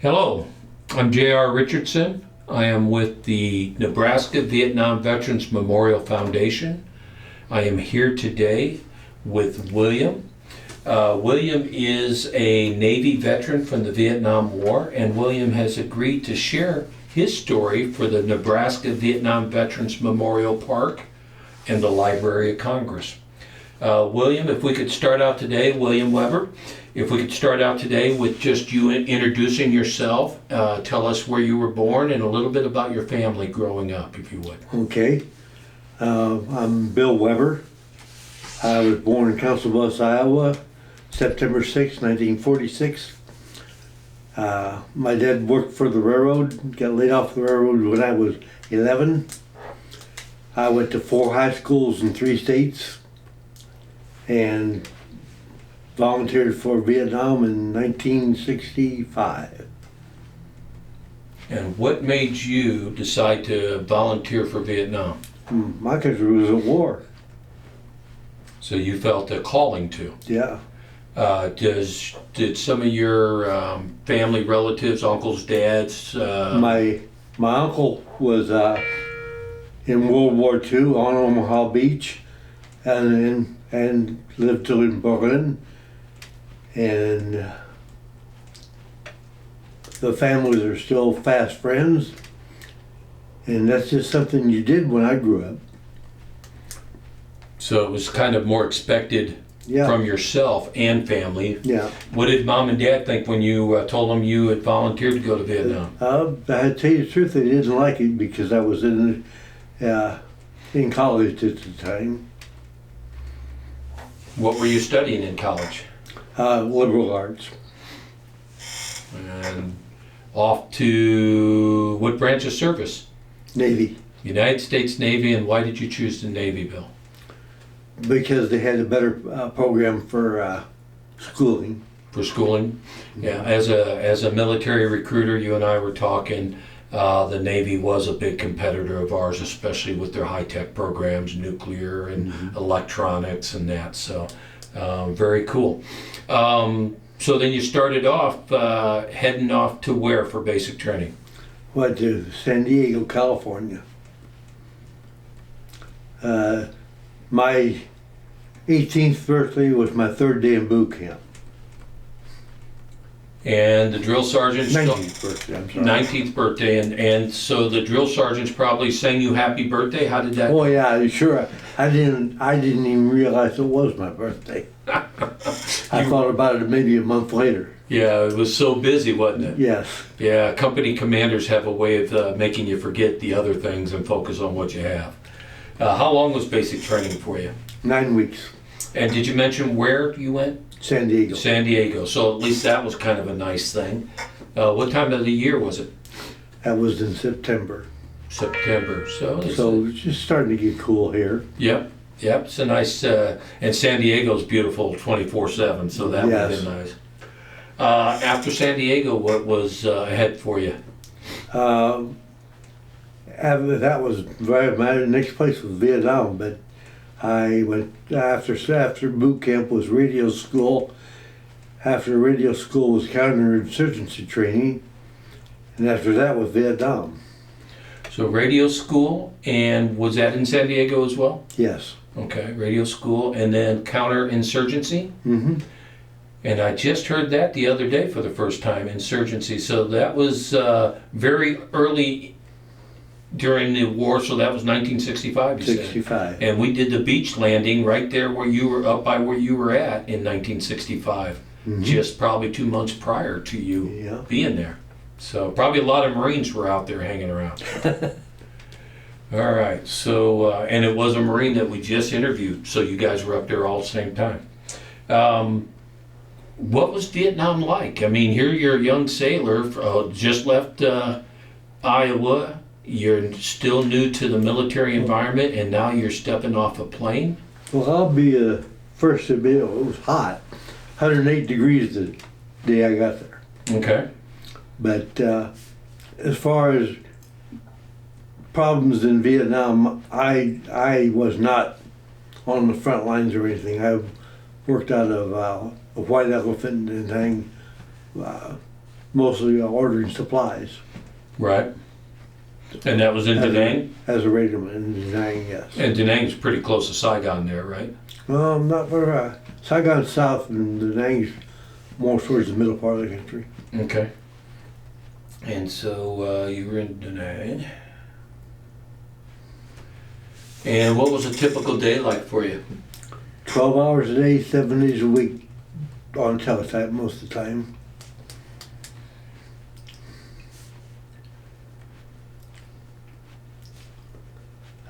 Hello, I'm J.R. Richardson. I am with the Nebraska Vietnam Veterans Memorial Foundation. I am here today with William. William is a Navy veteran from the Vietnam War, and William has agreed to share his story for the Nebraska Vietnam Veterans Memorial Park and the Library of Congress. William, if we could start out today, William Weber, if we could start out today with just you introducing yourself, tell us where you were born and a little bit about your family growing up, if you would. Okay. I'm Bill Weber. I was born in Council Bluffs, Iowa, September 6, 1946. My dad worked for the railroad, got laid off the railroad when I was 11. I went to 4 high schools in 3 states and volunteered for Vietnam in 1965. And what made you decide to volunteer for Vietnam? My country was at war. So you felt a calling to. Yeah. Did some of your family relatives, uncles, dads? My uncle was in World War II on Omaha Beach, and lived till in Berlin, and the families are still fast friends, and that's just something you did when I grew up. So it was kind of more expected from yourself and family. Yeah. What did mom and dad think when you told them you had volunteered to go to Vietnam? I had to tell you the truth, they didn't like it because I was in college at the time. What were you studying in college? Liberal arts. And off to what branch of service? Navy. United States Navy. And why did you choose the Navy, Bill? Because they had a better program for schooling. For schooling? Yeah, as a military recruiter, you and I were talking, the Navy was a big competitor of ours, especially with their high-tech programs, nuclear and electronics and that, so very cool. So then you started off heading off to where for basic training? Went to San Diego, California. My 18th birthday was my 3rd day in boot camp. And the drill sergeants... 19th birthday, I'm sorry. 19th birthday, and so the drill sergeants probably sang you happy birthday? How did that... Oh yeah, sure. I didn't even realize it was my birthday. I thought about it maybe a month later. Yeah, it was so busy, wasn't it? Yes. Yeah, company commanders have a way of making you forget the other things and focus on what you have. How long was basic training for you? 9 weeks. And did you mention where you went? San Diego. San Diego. So at least that was kind of a nice thing. What time of the year was it? That was in September. September. So it's just starting to get cool here. Yep. It's a nice, and San Diego's beautiful 24/7, so that would have been nice. After San Diego, what was ahead for you? That was my next place was Vietnam, but I went after boot camp was radio school. After radio school was counterinsurgency training, and after that was Vietnam. So radio school, and was that in San Diego as well? Yes. Okay, radio school, and then counterinsurgency? Mm-hmm. And I just heard that the other day for the first time, insurgency. So that was very early during the war, so that was 1965, you 65. said. And we did the beach landing right there where you were, up by where you were at in 1965, just probably 2 months prior to you being there. So probably a lot of Marines were out there hanging around. All right, so, and it was a Marine that we just interviewed, so you guys were up there all at the same time. What was Vietnam like? I mean, here you're a young sailor, just left Iowa, you're still new to the military environment, and now you're stepping off a plane? Well, I'll be first to admit it was hot, 108 degrees the day I got there. Okay. But as far as problems in Vietnam, I was not on the front lines or anything. I worked out of a white elephant and thing, mostly ordering supplies. Right. And that was in Da Nang? As a radioman in Da Nang, yes. And Da Nang's pretty close to Saigon there, right? Not very. Saigon's south and Da Nang's more towards the middle part of the country. Okay. And so you were in Da Nang. And what was a typical day like for you? 12 hours a day, 7 days a week on teletype most of the time.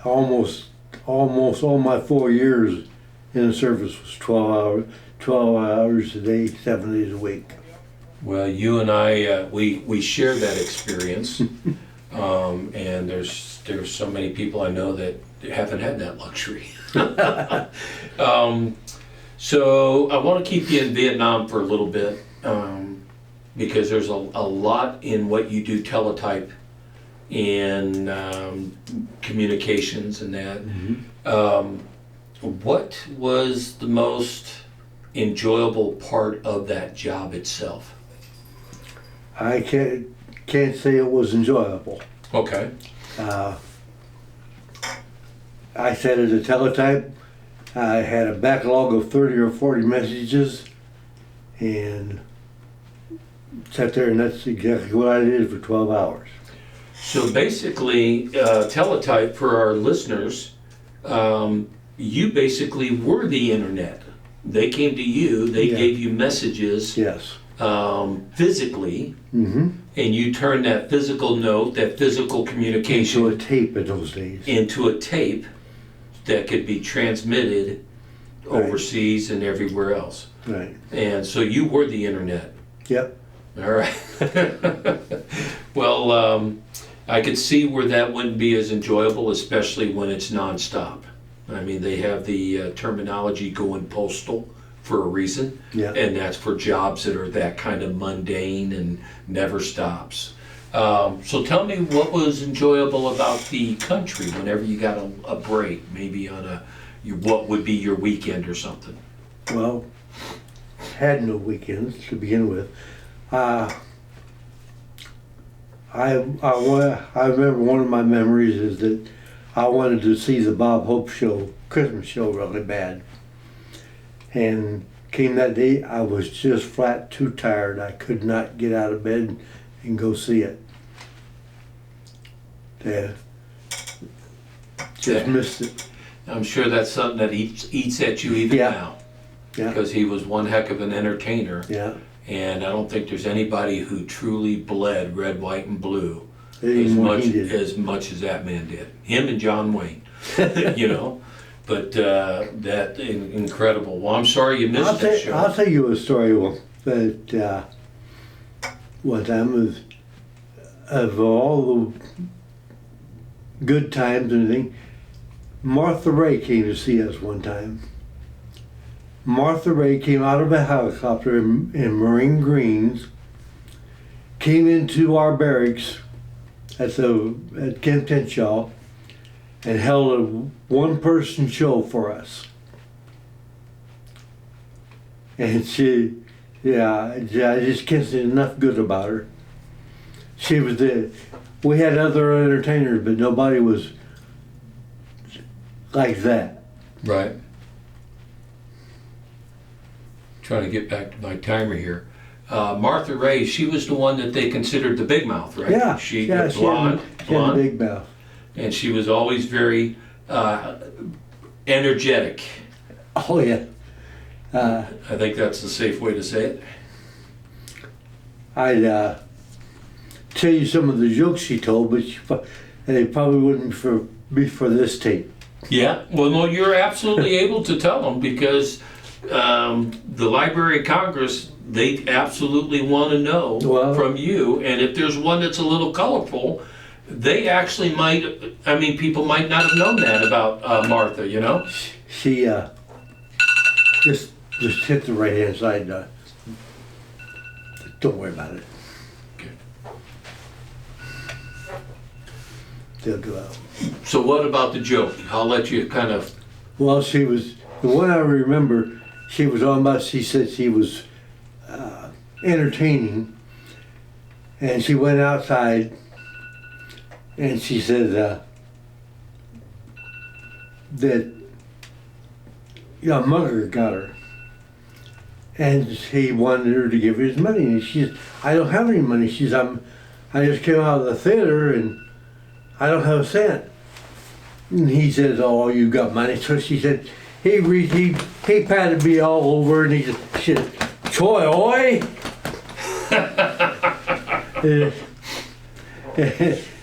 Almost all my 4 years in the service was 12 hours a day, 7 days a week. Well, you and I, we share that experience, and there's so many people I know that haven't had that luxury. So I want to keep you in Vietnam for a little bit, because there's a lot in what you do teletype in communications and that. What was the most enjoyable part of that job itself? I can't say it was enjoyable. Okay. I sat at a teletype. I had a backlog of 30 or 40 messages and sat there, and that's exactly what I did for 12 hours. So basically, teletype for our listeners, you basically were the internet. They came to you, they gave you messages. Yes. Physically, Mm-hmm. and you turned that physical note, that physical communication Into a tape in those days. into a tape that could be transmitted Right. overseas and everywhere else. Right. And so you were the internet. Yep. All right. Well, I could see where that wouldn't be as enjoyable, especially when it's nonstop. I mean, they have the terminology going postal for a reason, Yeah. and that's for jobs that are that kind of mundane and never stops. So tell me what was enjoyable about the country whenever you got a break, maybe on what would be your weekend or something. Well, had no weekends to begin with. I remember one of my memories is that I wanted to see the Bob Hope show, Christmas show, really bad. And came that day, I was just flat too tired. I could not get out of bed and go see it. Yeah. Just missed it. I'm sure that's something that eats at you even now. Yeah. Because he was one heck of an entertainer. Yeah. And I don't think there's anybody who truly bled red, white, and blue As much as much as that man did. Him and John Wayne, you know. But that incredible. Well, I'm sorry you missed that show. I'll tell you a story that one time of all the good times and everything. Martha Ray came to see us one time. Martha Ray came out of a helicopter in Marine Greens, came into our barracks at Camp Tenshaw, and held a one-person show for us. And I just can't say enough good about her. She was we had other entertainers, but nobody was like that. Right. Trying to get back to my timer here. Martha Ray, she was the one that they considered the big mouth, right? Yeah, She had a big mouth. And she was always very energetic. Oh yeah. I think that's the safe way to say it. I'd tell you some of the jokes she told, but they probably wouldn't be for this tape. Yeah, well, no, you're absolutely able to tell them because the Library of Congress, they absolutely want to know from you. And if there's one that's a little colorful, they actually might, people might not have known that about Martha, you know? She just hit the right-hand side. Don't worry about it. Okay. They'll go out. So what about the joke? I'll let you kind of... Well, she was, the one I remember, she was on about, she said she was entertaining, And she went outside and she said that a mugger got her. And he wanted her to give his money. And she said, I don't have any money. She said, I just came out of the theater and I don't have a cent. And he says, oh, you got money. So she said, he patted me all over and she said, Choi, oi!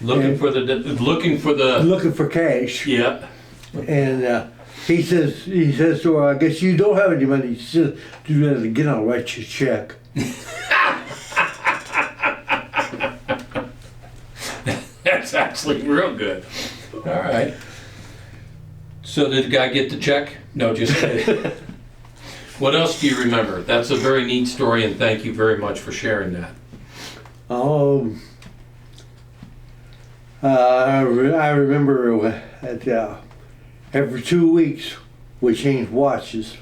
Looking for the. Looking for cash. Yeah. And he says to her, I guess you don't have any money. She says, do that again, I'll write you a check. That's actually real good. All right. So did the guy get the check? No, just kidding. What else do you remember? That's a very neat story, and thank you very much for sharing that. I remember that every 2 weeks we changed watches,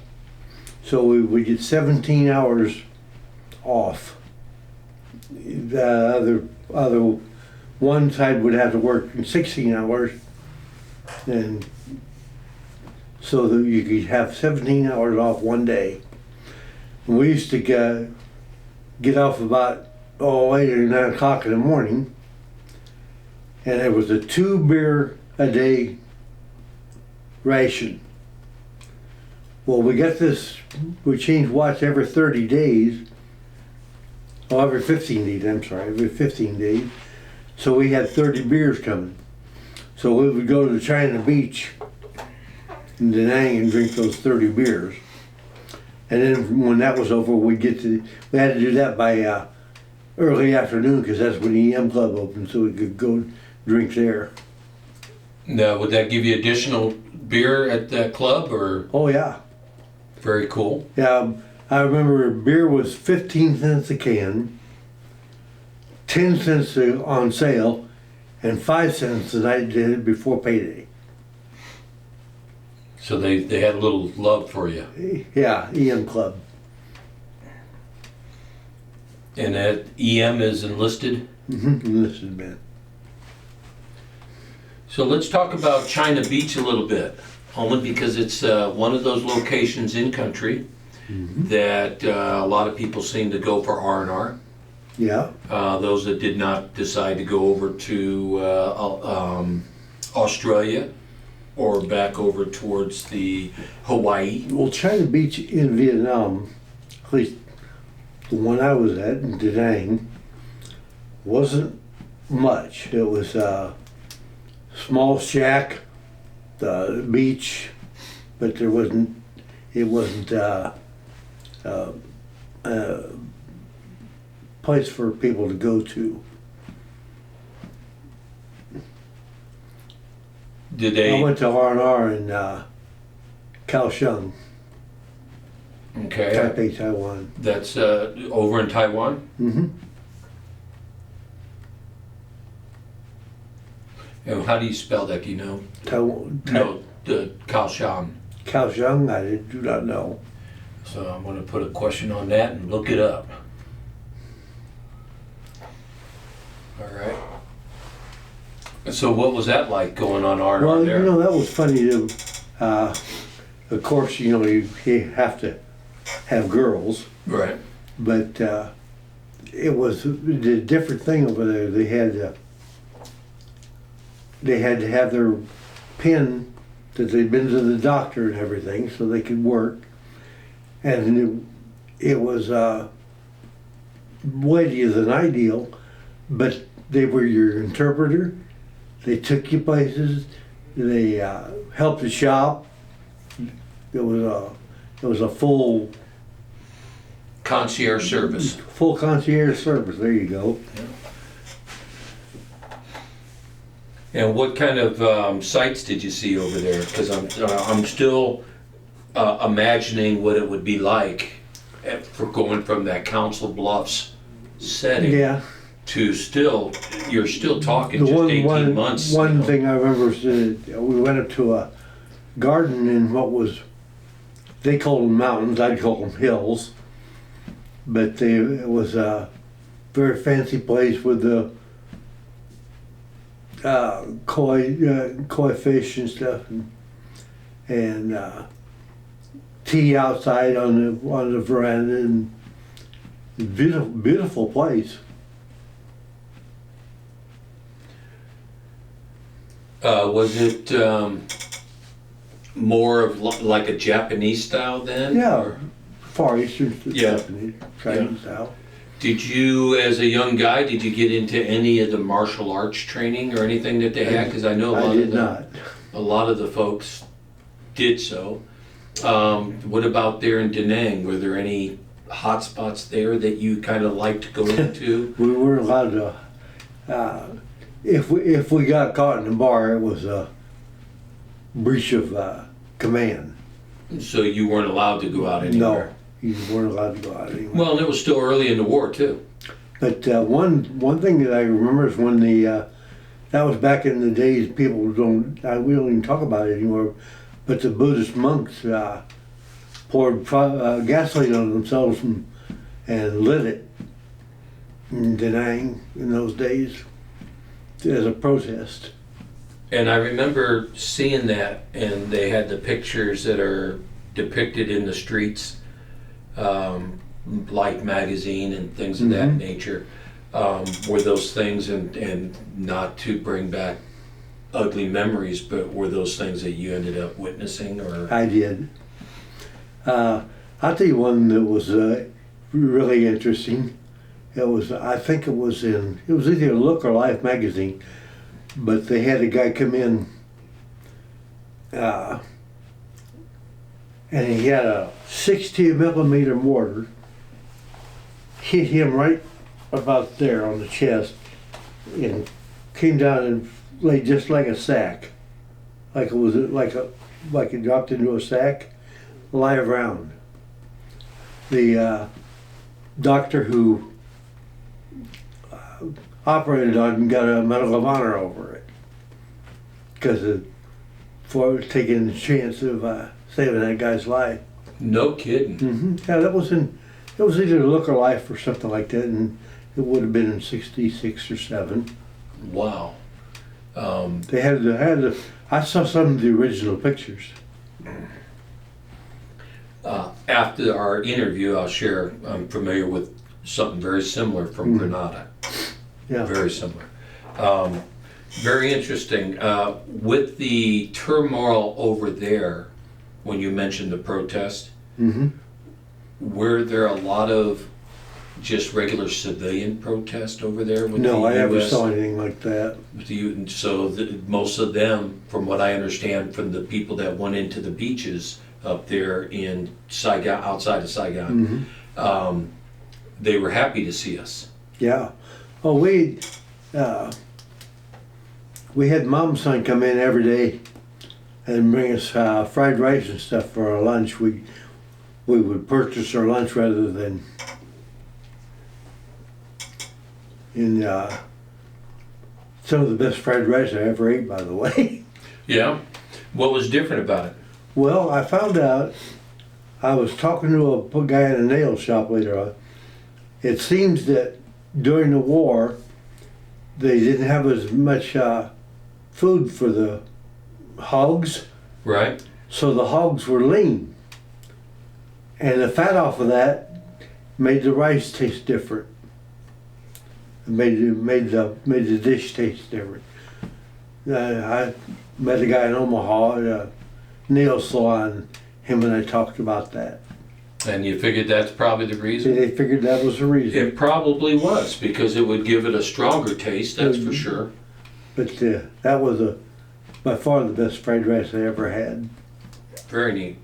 so we would get 17 hours off. The other one side would have to work 16 hours, and so that you could have 17 hours off one day. And we used to get off about 8 or 9 o'clock in the morning, and it was a 2 beer a day ration. Well, we got this, we changed watch every 30 days. Oh, every 15 days, I'm sorry, every 15 days. So we had 30 beers coming. So we would go to the China Beach in Da Nang and drink those 30 beers. And then when that was over, we had to do that by early afternoon because that's when the EM Club opened, so we could go drink there. Now, would that give you additional beer at that club, or? Oh yeah. Very cool. Yeah, I remember beer was 15 cents a can, 10 cents on sale, and 5 cents the night before payday. So they had a little love for you. Yeah, EM Club. And that EM is enlisted? Mm-hmm, enlisted man. So let's talk about China Beach a little bit, only because it's one of those locations in country that a lot of people seem to go for R&R. Yeah. Those that did not decide to go over to Australia or back over towards the Hawaii. Well, China Beach in Vietnam, at least the one I was at in Da Nang, wasn't much. It was a small shack, the beach, but it wasn't place for people to go to. Did they? I went to R&R in Kaohsiung, Okay. Taipei, Taiwan. That's over in Taiwan? Mm-hmm. And how do you spell that? Do you know? Taiwan. No, the Kaohsiung. Kaohsiung, I do not know. So I'm going to put a question on that and look it up. All right. So what was that like going on R&R Well, there? you know, that was funny. Of course, you know, you have to have girls, Right. but it was a different thing over there. They had to have their pin that they'd been to the doctor and everything so they could work. And it was weightier than ideal, but they were your interpreter. They took you places. They helped you shop. It was a full Concierge service. full concierge service. There you go. And what kind of sights did you see over there? Because I'm still imagining what it would be like for going from that Council Bluffs setting Yeah. to you're still talking just 18 months. One thing I remember is we went up to a garden in what was, they called them mountains, I'd call them hills, but it was very fancy place with the koi fish and stuff, and tea outside on the veranda, and beautiful place. Was it more of like a Japanese style then? Yeah, or- Far Eastern, Yeah. Japanese, Chinese style. Did you, as a young guy, did you get into any of the martial arts training or anything that they had? Because I know I did not. a lot of the folks did so. What about there in Da Nang? Were there any hot spots there that you kind of liked going into? We weren't allowed to. If we got caught in the bar, it was a breach of command. So you weren't allowed to go out anywhere? No, you weren't allowed to go out anywhere. Well, and it was still early in the war too. But one thing that I remember is when that was back in the days people we don't even talk about it anymore, but the Buddhist monks poured gasoline on themselves and lit it in Da Nang in those days as a protest. And I remember seeing that, and they had the pictures that are depicted in the streets, Life magazine and things of that nature. Were those things, and not to bring back ugly memories, but were those things that you ended up witnessing? Or I did. I'll tell you one that was really interesting. I think it was either Look or Life magazine, but they had a guy come in, and he had a 60 millimeter mortar, hit him right about there on the chest, and came down and laid just like a sack, like it dropped into a sack, live round. The doctor who operated on him got a Medal of Honor over it because for taking the chance of saving that guy's life. no kidding. Yeah, it was either Look or Life or something like that, and it would have been in '66 or '7. Wow. They had I saw some of the original pictures. After our interview, I'll share. I'm familiar with something very similar from Grenada. Yeah. Very similar. Very interesting. With the turmoil over there, when you mentioned the protest, were there a lot of just regular civilian protest over there with No, the I never US? saw anything like that. So most of them, from what I understand from the people that went into the beaches up there in Saigon, outside of Saigon, they were happy to see us. Yeah. Oh, we had Mom's son come in every day and bring us fried rice and stuff for our lunch. We would purchase our lunch rather than in some of the best fried rice I ever ate, by the way. Yeah. What was different about it? Well, I found out, I was talking to a guy in a nail shop later on. It seems that during the war, they didn't have as much food for the hogs, Right. so the hogs were lean. And the fat off of that made the rice taste different. It made the dish taste different. I met a guy in Omaha at a nail salon. Him and I talked about that. And you figured that's probably the reason? They figured that was the reason. It probably was, because it would give it a stronger taste, that's for sure. But that was by far the best fried rice I ever had. Very neat.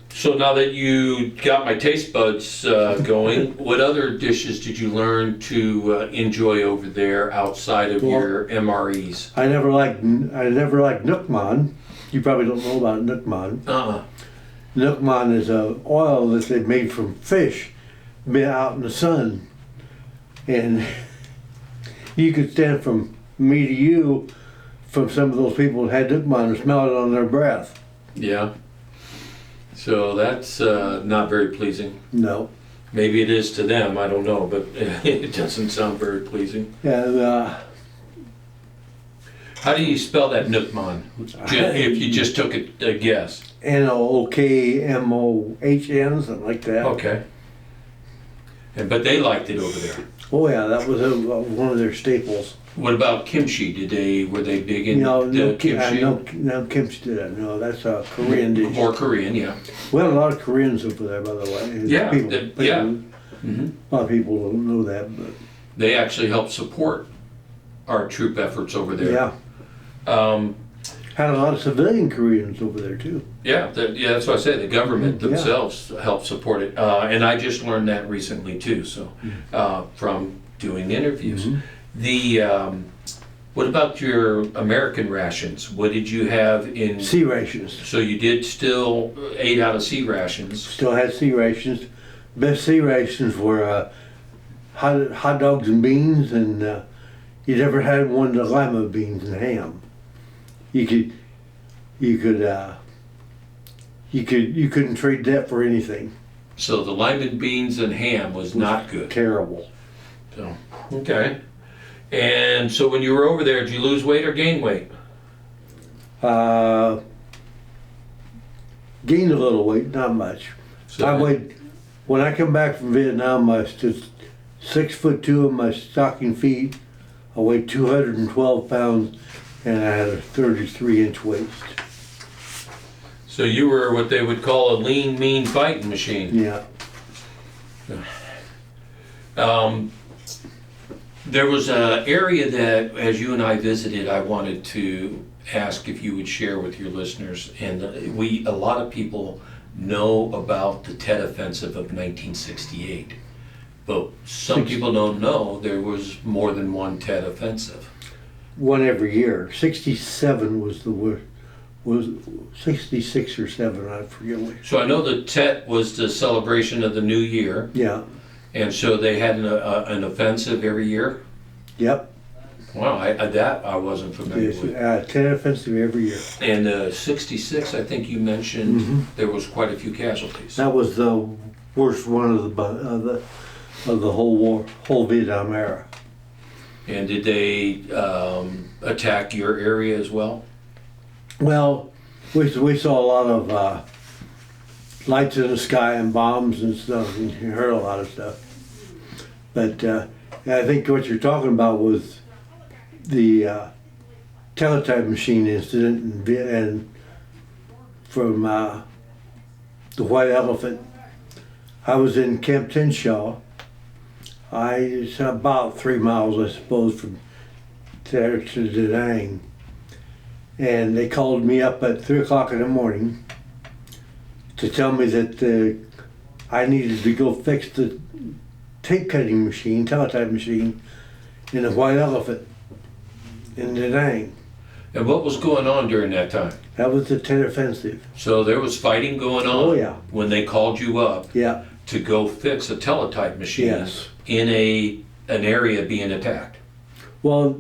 So now that you got my taste buds going, what other dishes did you learn to enjoy over there outside of your MREs? I never liked Nookman. You probably don't know about Nookman. Uh-uh. Nookman is a oil that they made from fish, been out in the sun, and you could stand from me to you, from some of those people that had Nookman, and smell it on their breath. Yeah. So that's not very pleasing. No. Maybe it is to them, I don't know, but it doesn't sound very pleasing. Yeah, How do you spell that Nookmohn? If you just took a guess. Nokmohn, something like that. Okay. But they liked it over there. Oh yeah, that was one of their staples. What about kimchi? Were they big in No, the kimchi? no kimchi. No, that's a Korean dish. More Korean, yeah. We have a lot of Koreans over there, by the way. Yeah, yeah. A lot of people don't know that, but They actually help support our troop efforts over there. yeah, had a lot of civilian Koreans over there too. Yeah, that's what I say. The government Yeah. themselves help support it, and I just learned that recently too. So, from doing interviews, what about your American rations? What did you have in? Sea rations. So you did still ate out of sea rations. Still had sea rations. Best sea rations were hot dogs and beans, and you never had one of the lima beans and ham. You couldn't trade that for anything. So the lima beans and ham was not good. Terrible. So okay. And so when you were over there, did you lose weight or gain weight? Gained a little weight, not much. So When I come back from Vietnam, I stood 6'2" on my stocking feet. I weighed 212 pounds, and I had a 33-inch waist. So you were what they would call a lean, mean fighting machine. Yeah. There was an area that, as you and I visited, I wanted to ask if you would share with your listeners. And a lot of people know about the Tet Offensive of 1968, but some people don't know there was more than one Tet Offensive. One every year. 67 was the worst. Was 66 or 7, I forget which. So I know the Tet was the celebration of the new year. Yeah. And so they had an offensive every year? Yep. Wow, I wasn't familiar with. 10 offensive every year. And 66, I think you mentioned there was quite a few casualties. That was the worst one of the whole war, whole Vietnam era. And did they attack your area as well? Well, we saw a lot of lights in the sky and bombs and stuff, and you heard a lot of stuff. But I think what you're talking about was the teletype machine incident and from the White Elephant. I was in Camp Tinshaw. It's about 3 miles, I suppose, from there to Da Nang. And they called me up at 3 o'clock in the morning to tell me that I needed to go fix the tape cutting machine, teletype machine, in the White Elephant in Da Nang. And what was going on during that time? That was the Tet Offensive. So there was fighting going on Oh, yeah. when they called you up Yeah. to go fix a teletype machine Yes. in an area being attacked. Well,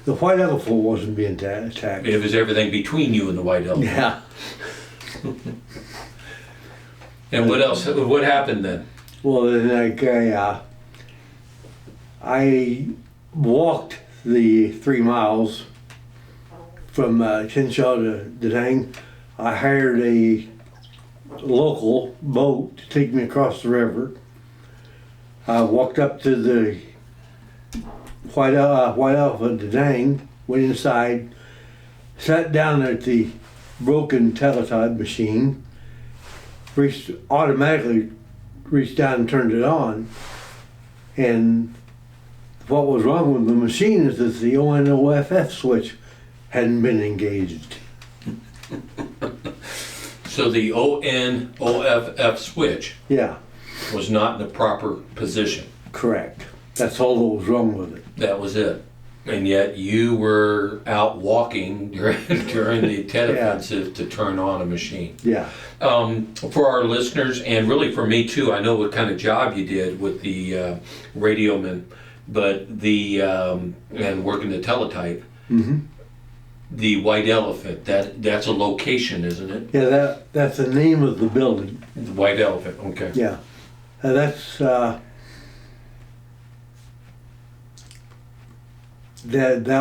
the White Elephant wasn't being attacked. It was everything between you and the White Elephant. Yeah. And what else? What happened then? Well, then I walked the 3 miles from Tinshaw to Da Nang. I hired a local boat to take me across the river. I walked up to the White Elephant, Da Nang, went inside, sat down at the broken teletype machine, automatically reached down and turned it on. And what was wrong with the machine is that the ONOFF switch hadn't been engaged. So the ONOFF switch Yeah, was not in the proper position. correct. That's all that was wrong with it. That was it. And yet you were out walking during the Tet Yeah. Offensive to turn on a machine. Yeah. For our listeners, and really for me too, I know what kind of job you did with the radioman, but and working the teletype. Mm-hmm. The White Elephant, that's a location, isn't it? Yeah, that's the name of the building. The White Elephant, okay. Yeah. That's that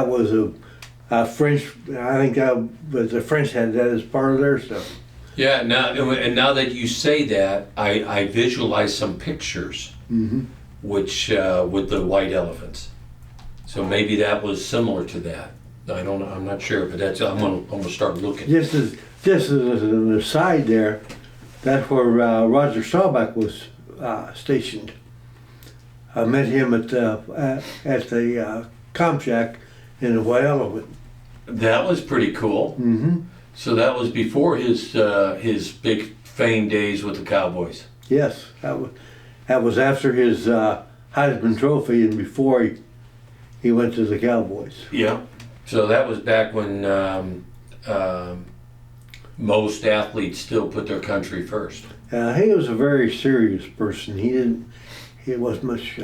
was a French. I think that was the French had that as part of their stuff. Yeah, now that you say that, I visualize some pictures, Mm-hmm. which with the white elephants. So maybe that was similar to that. I'm not sure, but I'm gonna start looking. Just as an aside, that's where Roger Staubach was stationed. I met him at the Com Shack in the White Elephant. That was pretty cool. Mm-hmm. So that was before his big fame days with the Cowboys. Yes, that was after his Heisman Trophy and before he went to the Cowboys. Yeah. So that was back when most athletes still put their country first. He was a very serious person. He wasn't much.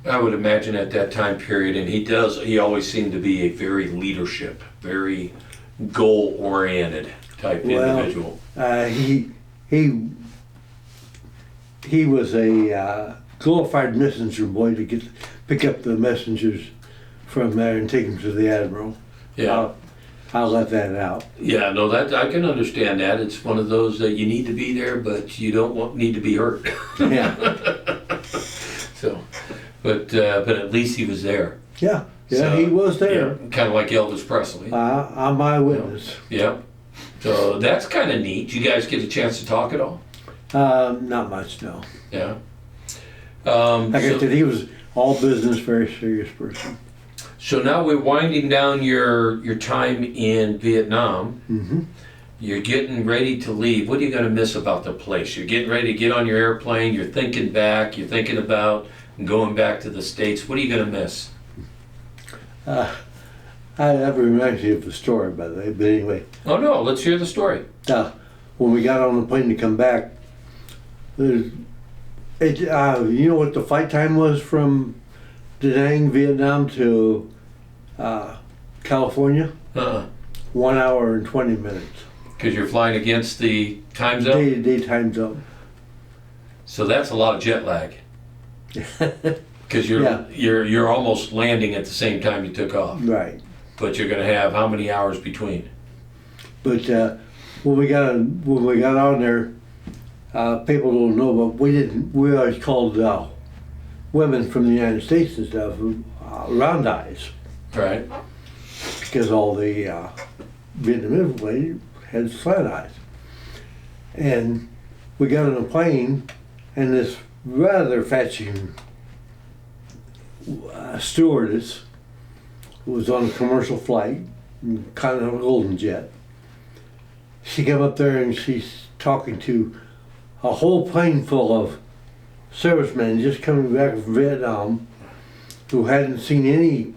I would imagine at that time period, and he always seemed to be a very leadership, very goal-oriented type individual. He was a glorified messenger boy to pick up the messengers from there and take them to the admiral. Yeah. I'll let that out. Yeah, no, that I can understand that. It's one of those that you need to be there, but you don't need to be hurt. Yeah. So, but at least he was there. Yeah, So, he was there. Yeah, kind of like Elvis Presley. I'm my witness. Yeah. So that's kind of neat. You guys get a chance to talk at all? Not much, no. Yeah. Like I said, he was all business, very serious person. So now we're winding down your time in Vietnam. Mm-hmm. You're getting ready to leave. What are you going to miss about the place? You're getting ready to get on your airplane. You're thinking back. You're thinking about going back to the States. What are you going to miss? That reminds me of a story, by the way. But anyway, Oh, no. Let's hear the story. when we got on the plane to come back, you know what the flight time was from Da Nang, Vietnam to California? 1 hour and 20 minutes. Because you're flying against the time zone? Daytime zone. So that's a lot of jet lag. Because Yeah. you're almost landing at the same time you took off. Right. But you're going to have how many hours between? But when we got on there, people don't know, but we always called women from the United States and stuff round eyes, Right. because all the Vietnamese ladies had slant eyes. And we got on a plane, and this rather fetching stewardess who was on a commercial flight, kind of a Golden Jet. She came up there and she's talking to a whole plane full of servicemen just coming back from Vietnam who hadn't seen any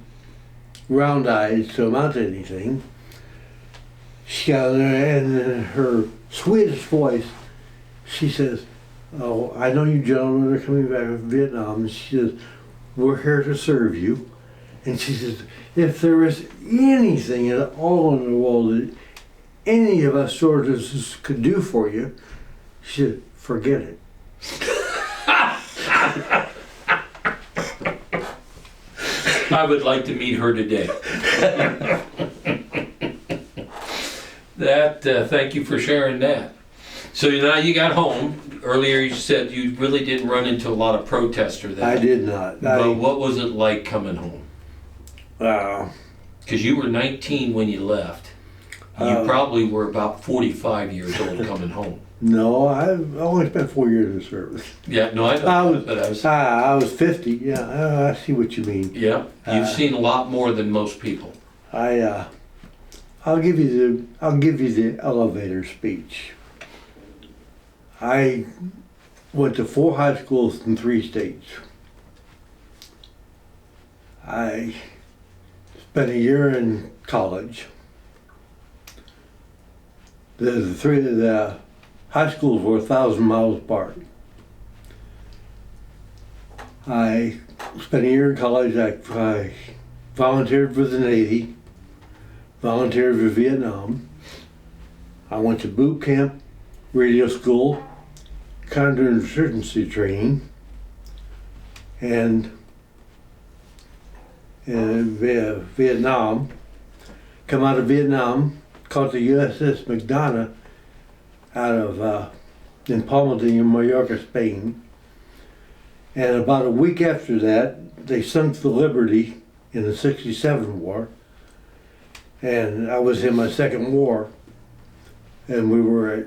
round eyes to amount to anything. She got in there, and in her sweetest voice, she says, "Oh, I know you gentlemen are coming back from Vietnam." And she says, "We're here to serve you." And she says, "If there is anything at all in the world that any of us stewardesses could do for you," she said, "forget it." I would like to meet her today. Thank you for sharing that. So now you got home. Earlier you said you really didn't run into a lot of protesters then. I did not. But what was it like coming home? Because you were 19 when you left. You probably were about 45 years old coming home. No, I only spent 4 years in service. Yeah, no, I know. I was 50. Yeah, I see what you mean. Yeah, you've seen a lot more than most people. I'll give you the elevator speech. I went to 4 high schools in 3 states. I spent a year in college. The high schools were 1,000 miles apart. I spent a year in college. I volunteered for the Navy, volunteered for Vietnam. I went to boot camp, radio school, counterinsurgency training, and in Vietnam. Come out of Vietnam, caught the USS McDonough out of in Palma de Mallorca, Spain. And about a week after that, they sunk the Liberty in the '67 war. And I was in my second war, and we were at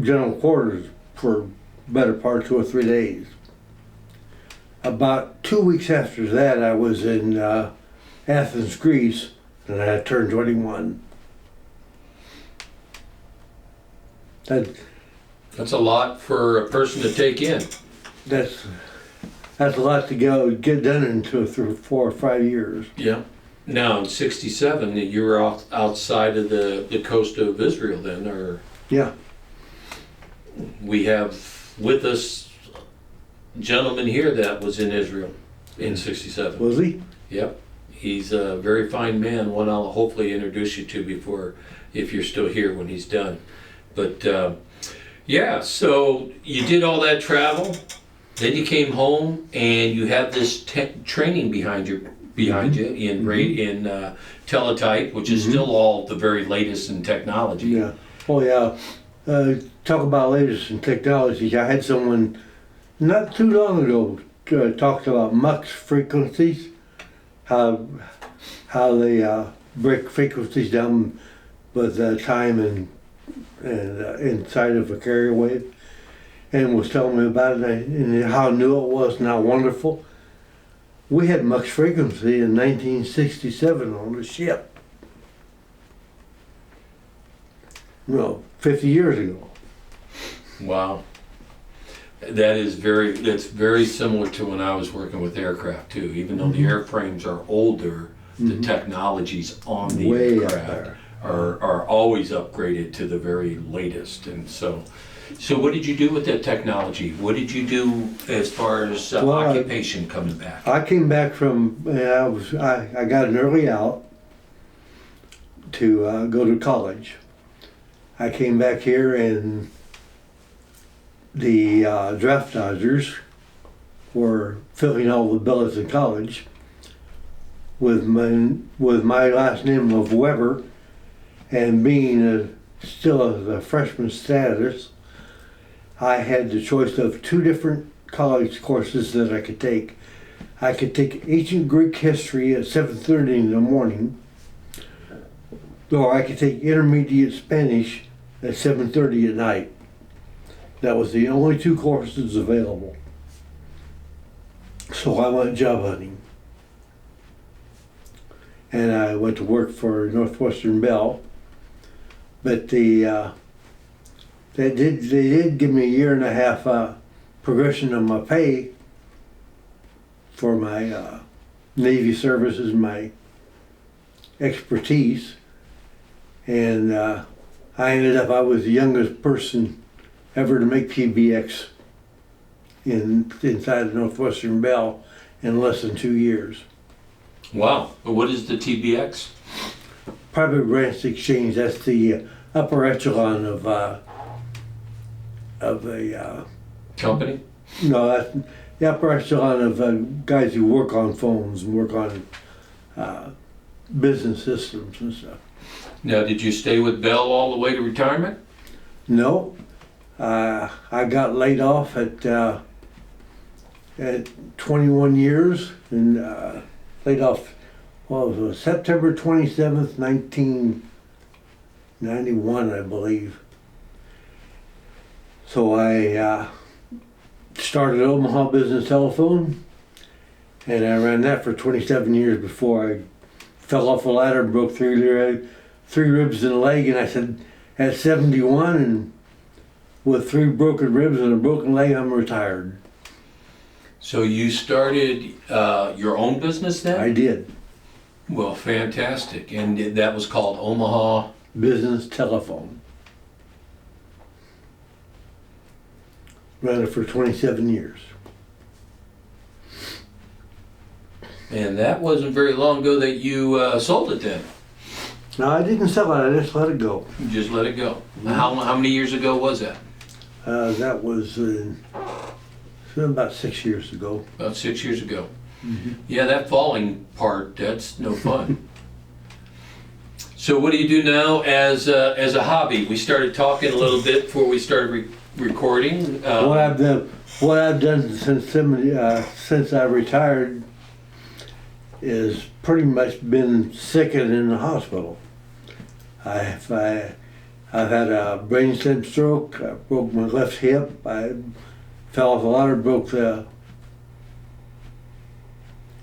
general quarters for better part 2 or 3 days. About 2 weeks after that, I was in Athens, Greece, and I had turned 21. That's a lot for a person to take in. That's a lot to get done in 2 or 4 or 5 years. Yeah. Now, in '67, you were outside of the coast of Israel then, or? Yeah. We have with us a gentleman here that was in Israel in '67. Was he? Yep. He's a very fine man, one I'll hopefully introduce you to before, if you're still here when he's done. But yeah, so you did all that travel, then you came home and you had this training behind you in teletype, which is still all the very latest in technology. Yeah. Oh yeah. Talk about latest in technology. I had someone not too long ago talked about mux frequencies, how they break frequencies down with time and inside of a carrier wave, and was telling me about it and how new it was and how wonderful. We had mux frequency in 1967 on the ship. 50 years ago. Wow. That's very similar to when I was working with aircraft too. Even though the airframes are older, the technologies on the aircraft are always upgraded to the very latest. And so what did you do with that technology? What did you do as far as occupation coming back? I came back from, I got an early out to go to college. I came back here and the draft dodgers were filling all the billets in college with my last name of Weber, and being still a freshman status, I had the choice of 2 different college courses that I could take. I could take ancient Greek history at 7:30 in the morning, or I could take intermediate Spanish at 7:30 at night. That was the only 2 courses available. So I went job hunting. And I went to work for Northwestern Bell. But they did give me a 1.5 year progression on my pay for my Navy services, my expertise. And I was the youngest person ever to make PBX inside of Northwestern Bell in less than 2 years. Wow. What is the TBX? Private branch exchange. That's the upper echelon of a company? No, that's the upper echelon of guys who work on phones and work on business systems and stuff. Now, did you stay with Bell all the way to retirement? No. I got laid off at 21 years and laid off, it was September 27th, 1991, I believe. So I started Omaha Business Telephone, and I ran that for 27 years before I fell off a ladder and broke 3 ribs in a leg, and I said, at 71 and with 3 broken ribs and a broken leg, I'm retired. So you started your own business then? I did. Well, fantastic. And that was called Omaha Business Telephone. Ran it for 27 years. And that wasn't very long ago that you sold it then? No, I didn't sell it. I just let it go. You just let it go. How many years ago was that? That was about 6 years ago. About 6 years ago. Yeah, that falling part, that's no fun. So what do you do now as a hobby? We started talking a little bit before we started recording. What I've done since I retired is pretty much been sick and in the hospital. I've had a brainstem stroke. I broke my left hip. I fell off a ladder,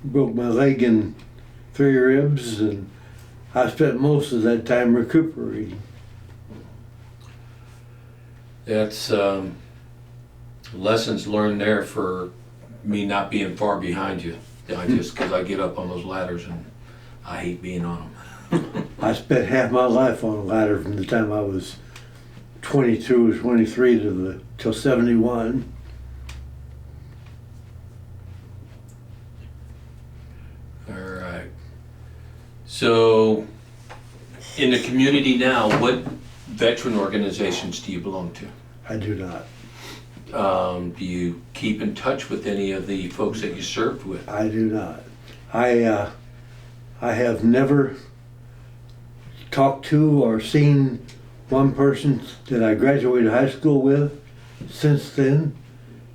broke my leg and 3 ribs, and I spent most of that time recuperating. That's lessons learned there for me not being far behind you. Because I get up on those ladders and I hate being on them. I spent half my life on a ladder from the time I was 22 or 23 till 71. All right. So, in the community now, what veteran organizations do you belong to? I do not. Do you keep in touch with any of the folks that you served with? I do not. I have never talked to or seen one person that I graduated high school with since then,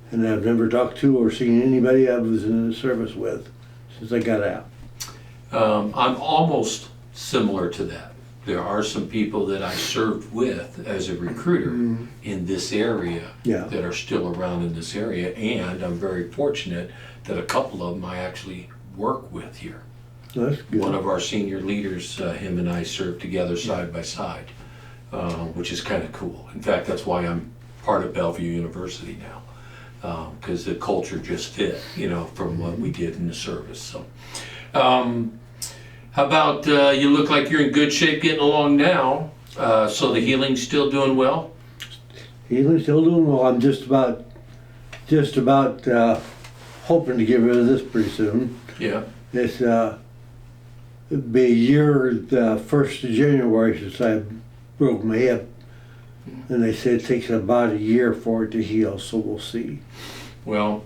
and I've never talked to or seen anybody I was in the service with since I got out. I'm almost similar to that. There are some people that I served with as a recruiter in this area that are still around in this area, and I'm very fortunate that a couple of them I actually work with here. That's good. One of our senior leaders, him and I served together side by side, which is kind of cool. In fact, that's why I'm part of Bellevue University now, because the culture just fit, from what we did in the service. So. How about you look like you're in good shape getting along now, so the healing's still doing well? Healing's still doing well. I'm just about hoping to get rid of this pretty soon. Yeah. It's it'll be a year, the 1st of January since I broke my hip, and they say it takes about a year for it to heal, so we'll see. Well,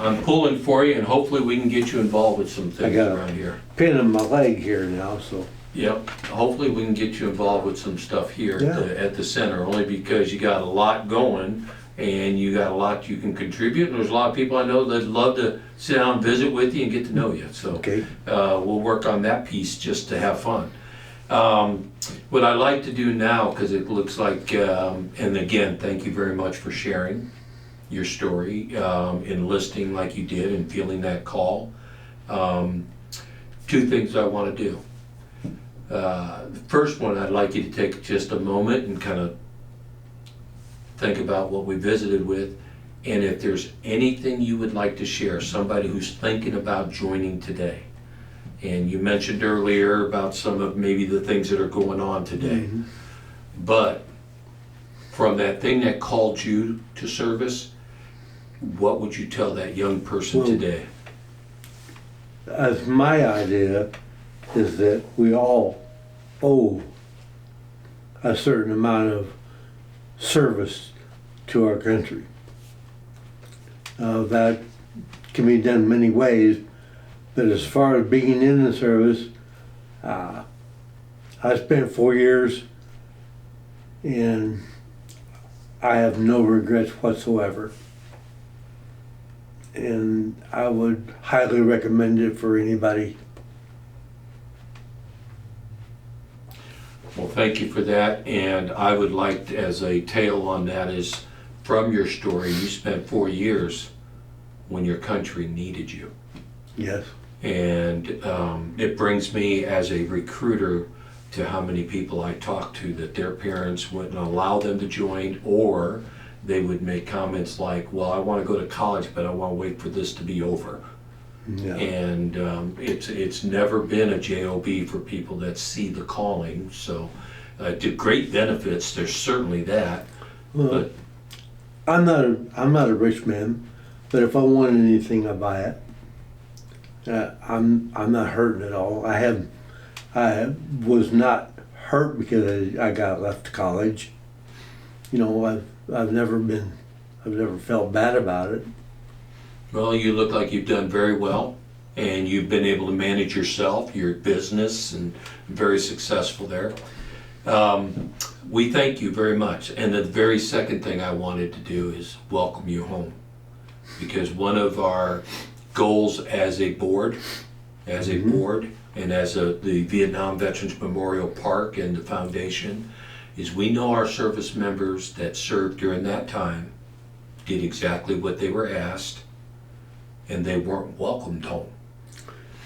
I'm pulling for you, and hopefully we can get you involved with some things around here. Pin in my leg here now, so. Yep. Hopefully we can get you involved with some stuff here at the center, only because you got a lot going, and you got a lot you can contribute, and there's a lot of people I know that love to sit down and visit with you and get to know you. So we'll work on that piece just to have fun. What I like to do now, because it looks like, and again, thank you very much for sharing your story, enlisting like you did and feeling that call. 2 things I want to do. The first one, I'd like you to take just a moment and kind of think about what we visited with, and if there's anything you would like to share, somebody who's thinking about joining today. And you mentioned earlier about some of maybe the things that are going on today. But from that thing that called you to service, what would you tell that young person today? As my idea is that we all owe a certain amount of service to our country. That can be done many ways, but as far as being in the service, I spent 4 years and I have no regrets whatsoever. And I would highly recommend it for anybody. Well, thank you for that, and I would like, as a tale on that, is from your story, you spent 4 years when your country needed you. Yes. And it brings me as a recruiter to how many people I talk to that their parents wouldn't allow them to join, or they would make comments like, well, I want to go to college, but I want to wait for this to be over. Yeah. And it's never been a JOB for people that see the calling. So to great benefits, there's certainly that. Well, but I'm not a rich man, but if I want anything, I buy it. I'm not hurting at all. I was not hurt because I got left college. you know, I've never felt bad about it. Well, you look like you've done very well, and you've been able to manage yourself, your business, and very successful there. We thank you very much. And the very second thing I wanted to do is welcome you home. Because one of our goals as a board, and as the Vietnam Veterans Memorial Park and the foundation, is we know our service members that served during that time did exactly what they were asked, and they weren't welcomed home.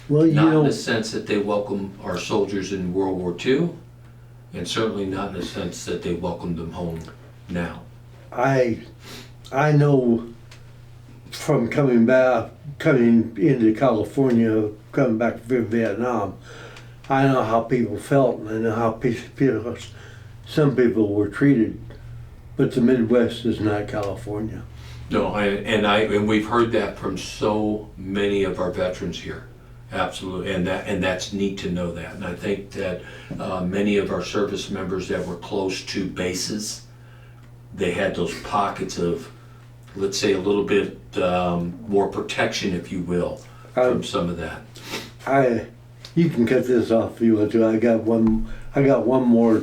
Well, you Not know, in the sense that they welcome our soldiers in World War II, and certainly not in the sense that they welcomed them home now. I know from coming into California, coming back from Vietnam, I know how people felt, and I know how some people were treated, but the Midwest is not California. No, and we've heard that from so many of our veterans here. Absolutely, and that's neat to know that. And I think that many of our service members that were close to bases, they had those pockets of, let's say, a little bit more protection, if you will, from some of that. You can cut this off if you want to. I got one more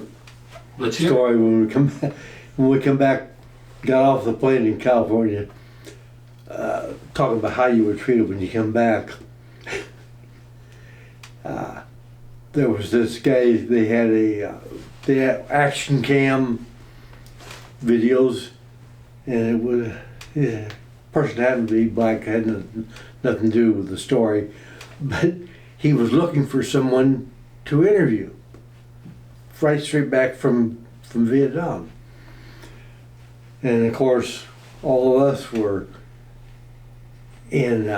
Let's hear it. story when we come back. Got off the plane in California. Talking about how you were treated when you come back. There was this guy. They had action cam videos, and it was person happened to be black. Had nothing to do with the story, but he was looking for someone to interview. Right straight back from Vietnam, and of course, all of us were in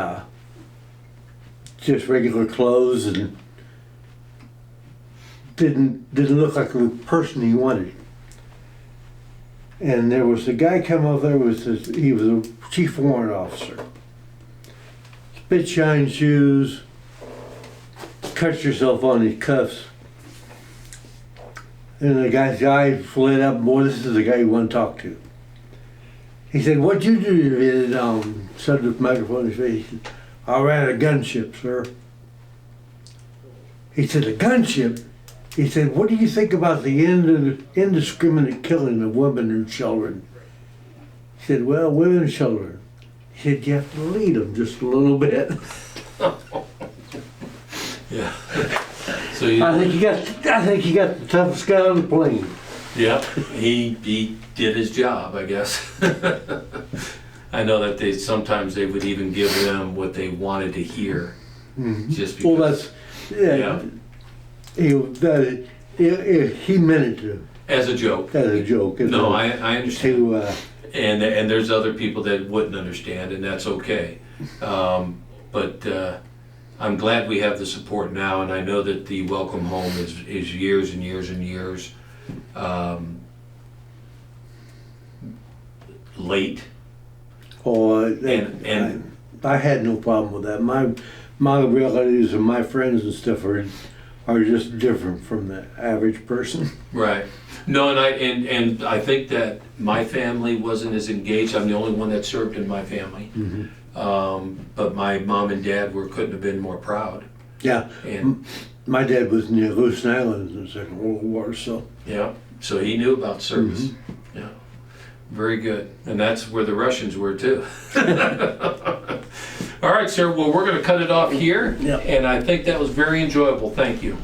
just regular clothes and didn't look like the person he wanted. And there was a guy come over there. He was a chief warrant officer. Spit shine shoes. Cut yourself on his cuffs. And the guy's eyes lit up. Boy, this is the guy you want to talk to. He said, "What'd you do in Vietnam?" Said with the microphone in his face. He said, "I ran a gunship, sir." He said, "A gunship?" He said, "What do you think about the indiscriminate killing of women and children?" He said, "Well, women and children." He said, "You have to lead them just a little bit." Yeah. So I think he got the toughest guy on the plane. Yeah, he did his job, I guess. I know that sometimes they would even give them what they wanted to hear, just because. Well, that's yeah. He meant it to As a joke. as a joke. No, I understand. To And there's other people that wouldn't understand, and that's okay. But I'm glad we have the support now, and I know that the welcome home is years and years and years late. And I had no problem with that. My relatives and my friends and stuff are just different from the average person. Right. No, and I think that my family wasn't as engaged. I'm the only one that served in my family. But my mom and dad couldn't have been more proud. Yeah. And my dad was near Lucin Islands in the Second World War, so. yeah, so he knew about service. Yeah. Very good. And that's where the Russians were too. All right, sir. Well, we're going to cut it off here. Yeah. And I think that was very enjoyable. Thank you.